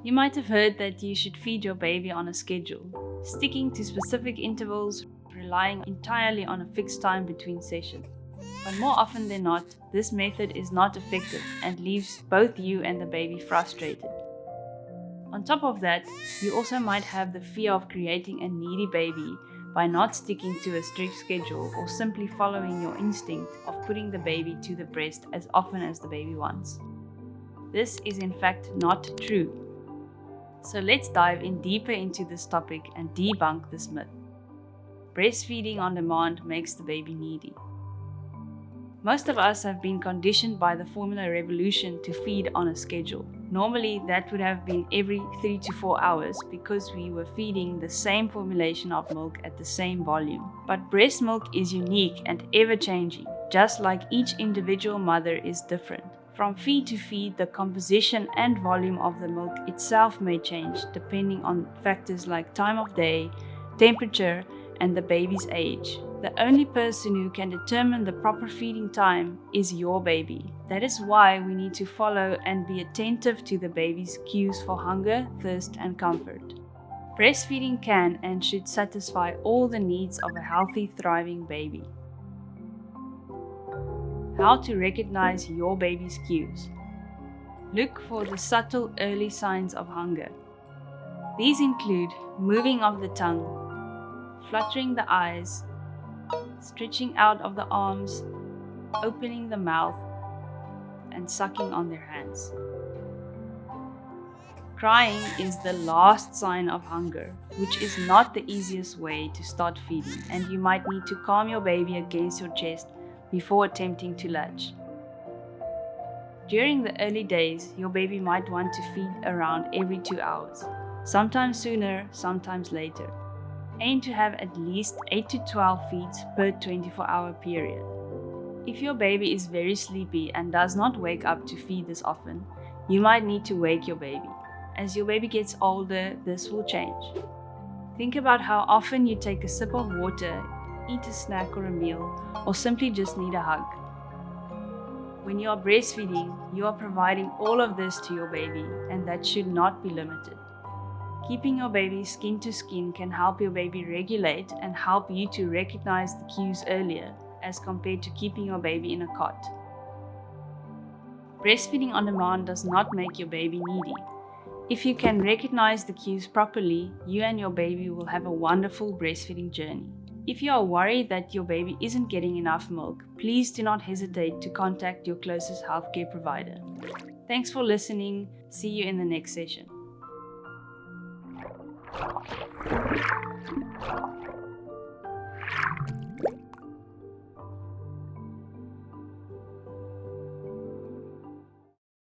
You might have heard that you should feed your baby on a schedule, sticking to specific intervals, relying entirely on a fixed time between sessions. But more often than not, this method is not effective and leaves both you and the baby frustrated. On top of that, you also might have the fear of creating a needy baby by not sticking to a strict schedule or simply following your instinct of putting the baby to the breast as often as the baby wants. This is in fact not true. So let's dive in deeper into this topic and debunk this myth. Breastfeeding on demand makes the baby needy. Most of us have been conditioned by the formula revolution to feed on a schedule. Normally, that would have been every 3 to 4 hours because we were feeding the same formulation of milk at the same volume. But breast milk is unique and ever-changing, just like each individual mother is different. From feed to feed, the composition and volume of the milk itself may change depending on factors like time of day, temperature, and the baby's age. The only person who can determine the proper feeding time is your baby. That is why we need to follow and be attentive to the baby's cues for hunger, thirst, and comfort. Breastfeeding can and should satisfy all the needs of a healthy, thriving baby. How to recognize your baby's cues. Look for the subtle early signs of hunger. These include moving of the tongue, fluttering the eyes, stretching out of the arms, opening the mouth, and sucking on their hands. Crying is the last sign of hunger, which is not the easiest way to start feeding, and you might need to calm your baby against your chest before attempting to latch. During the early days, your baby might want to feed around every 2 hours, sometimes sooner, sometimes later. Aim to have at least 8 to 12 feeds per 24-hour period. If your baby is very sleepy and does not wake up to feed this often, you might need to wake your baby. As your baby gets older, this will change. Think about how often you take a sip of water, eat a snack or a meal, or simply just need a hug. When you are breastfeeding, you are providing all of this to your baby, and that should not be limited. Keeping your baby skin to skin can help your baby regulate and help you to recognize the cues earlier, as compared to keeping your baby in a cot. Breastfeeding on demand does not make your baby needy. If you can recognize the cues properly, you and your baby will have a wonderful breastfeeding journey. If you are worried that your baby isn't getting enough milk, please do not hesitate to contact your closest healthcare provider. Thanks for listening. See you in the next session.